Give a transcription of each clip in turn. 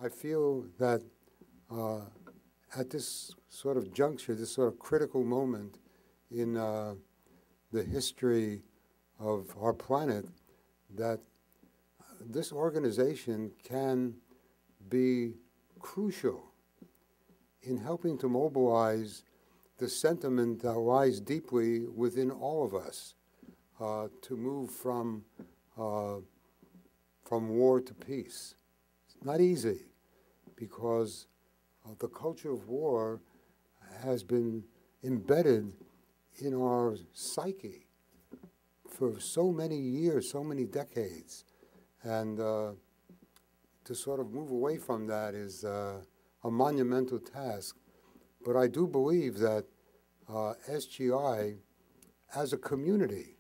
I feel that at this sort of juncture, this sort of critical moment in the history of our planet, that this organization can be crucial in helping to mobilize the sentiment that lies deeply within all of us to move from war to peace. It's not easy, because the culture of war has been embedded in our psyche for so many years, so many decades. And to sort of move away from that is a monumental task. But I do believe that SGI, as a community,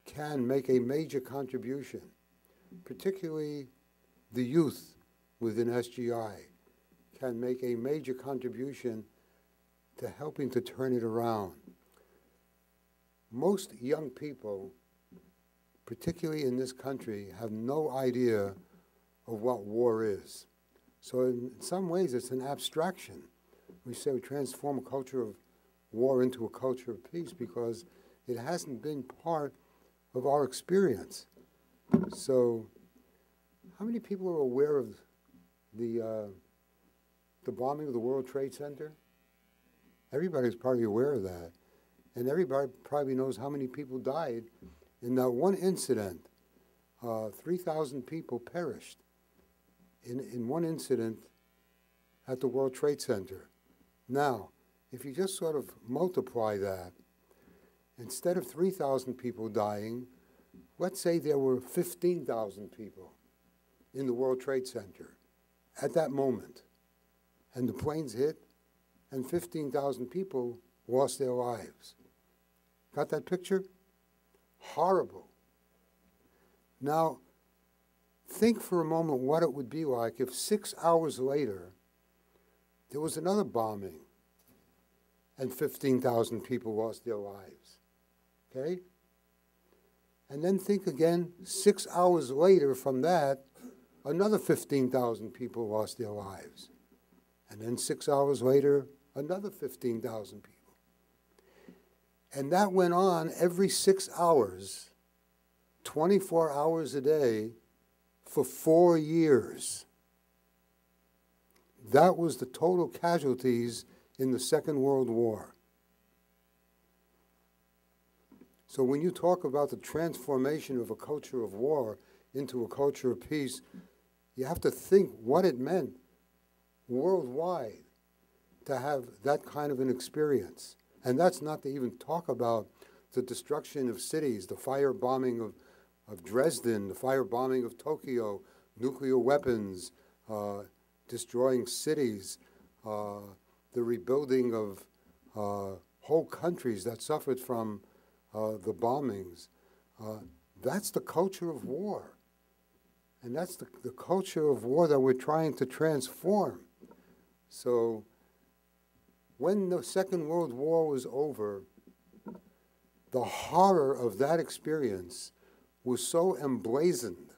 can make a major contribution, particularly the youth within SGI can make a major contribution to helping to turn it around. Most young people, particularly in this country, have no idea of what war is. So in some ways, it's an abstraction. We say we transform a culture of war into a culture of peace because it hasn't been part of our experience. So how many people are aware of the bombing of the World Trade Center? Everybody's probably aware of that. And everybody probably knows how many people died in that one incident. 3,000 people perished in one incident at the World Trade Center. Now, if you just sort of multiply that, instead of 3,000 people dying, let's say there were 15,000 people in the World Trade Center at that moment. And the planes hit, and 15,000 people lost their lives. Got that picture? Horrible. Now, think for a moment what it would be like if 6 hours later there was another bombing and 15,000 people lost their lives. Okay? And then think again, 6 hours later from that, another 15,000 people lost their lives. And then 6 hours later, another 15,000 people. And that went on every 6 hours, 24 hours a day, for 4 years. That was the total casualties in the Second World War. So when you talk about the transformation of a culture of war into a culture of peace, you have to think what it meant worldwide to have that kind of an experience. And that's not to even talk about the destruction of cities, the firebombing of Dresden, the firebombing of Tokyo, nuclear weapons, destroying cities, the rebuilding of whole countries that suffered from the bombings. That's the culture of war. And that's the culture of war that we're trying to transform. So when the Second World War was over, the horror of that experience was so emblazoned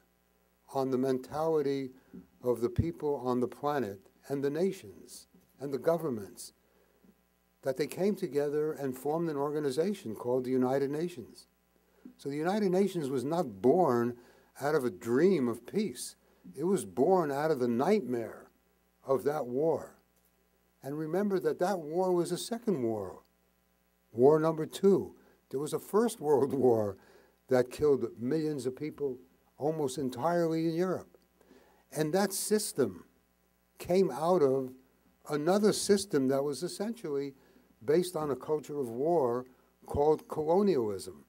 on the mentality of the people on the planet and the nations and the governments that they came together and formed an organization called the United Nations. So the United Nations was not born out of a dream of peace. It was born out of the nightmare of that war. And remember that that war was a second war, War number 2. There was a First World War that killed millions of people almost entirely in Europe. And that system came out of another system that was essentially based on a culture of war called colonialism.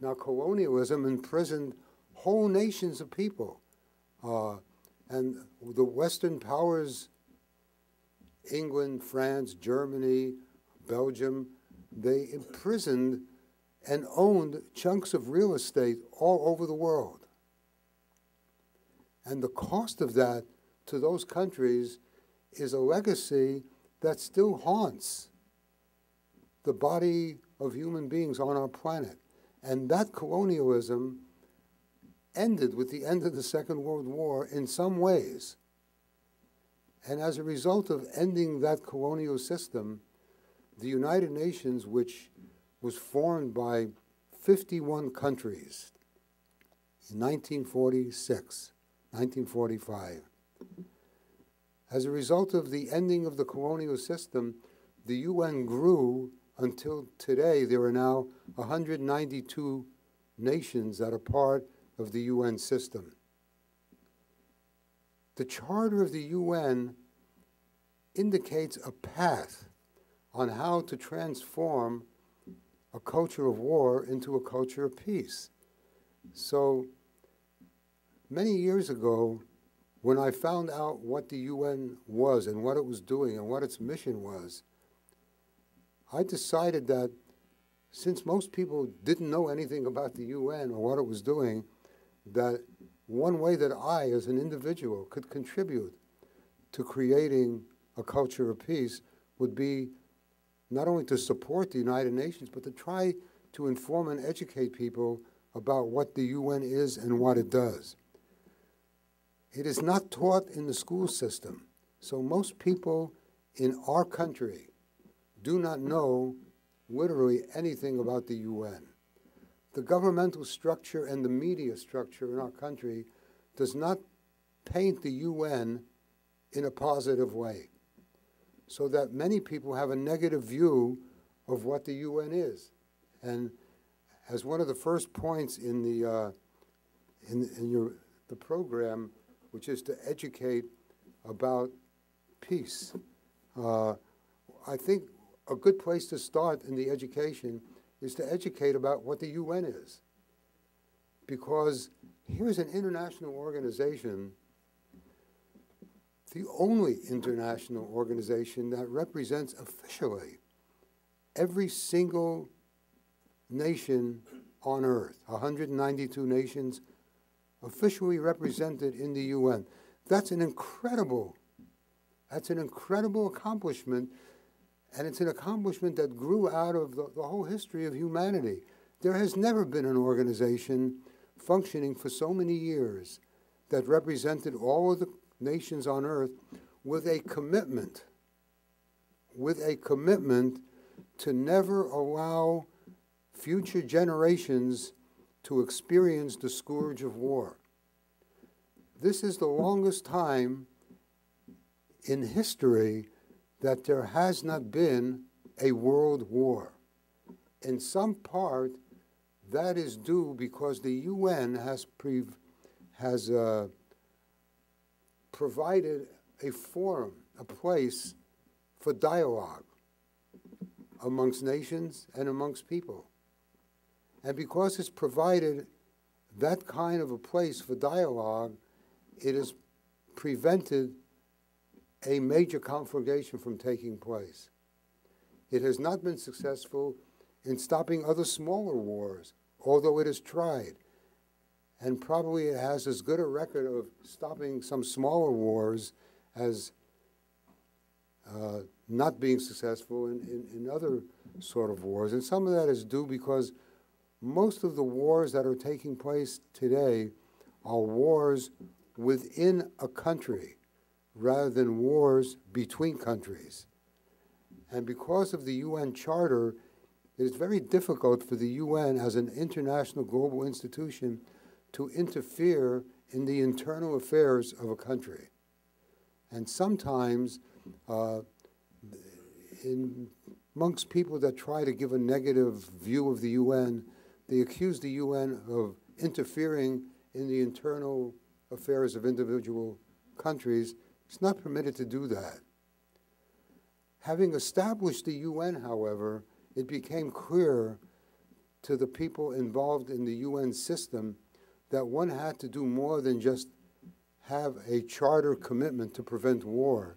Now, colonialism imprisoned whole nations of people. And the Western powers, England, France, Germany, Belgium, they imprisoned and owned chunks of real estate all over the world. And the cost of that to those countries is a legacy that still haunts the body of human beings on our planet. And that colonialism ended with the end of the Second World War in some ways. And as a result of ending that colonial system, the United Nations, which was formed by 51 countries in 1946, 1945, as a result of the ending of the colonial system, the UN grew until today. There are now 192 nations that are part of the UN system. The Charter of the UN indicates a path on how to transform a culture of war into a culture of peace. So many years ago, when I found out what the UN was and what it was doing and what its mission was, I decided that since most people didn't know anything about the UN or what it was doing, that one way that I, as an individual, could contribute to creating a culture of peace would be not only to support the United Nations, but to try to inform and educate people about what the UN is and what it does. It is not taught in the school system, so most people in our country do not know literally anything about the UN. The governmental structure and the media structure in our country does not paint the UN in a positive way, so that many people have a negative view of what the UN is. And as one of the first points in the program, which is to educate about peace, I think a good place to start in the education is to educate about what the UN is. Because here's an international organization, the only international organization that represents officially every single nation on earth, 192 nations officially represented in the UN. That's an incredible accomplishment, and it's an accomplishment that grew out of the whole history of humanity. There has never been an organization functioning for so many years that represented all of the nations on earth with a commitment to never allow future generations to experience the scourge of war. This is the longest time in history that there has not been a world war. In some part, that is due because the UN has provided a forum, a place for dialogue amongst nations and amongst people. And because it's provided that kind of a place for dialogue, it has prevented a major conflagration from taking place. It has not been successful in stopping other smaller wars, although it has tried. And probably it has as good a record of stopping some smaller wars as not being successful in other sort of wars. And some of that is due because most of the wars that are taking place today are wars within a country rather than wars between countries. And because of the UN Charter, it is very difficult for the UN as an international global institution to interfere in the internal affairs of a country. And sometimes, amongst people that try to give a negative view of the UN, they accuse the UN of interfering in the internal affairs of individual countries. It's not permitted to do that. Having established the UN, however, it became clear to the people involved in the UN system that one had to do more than just have a charter commitment to prevent war.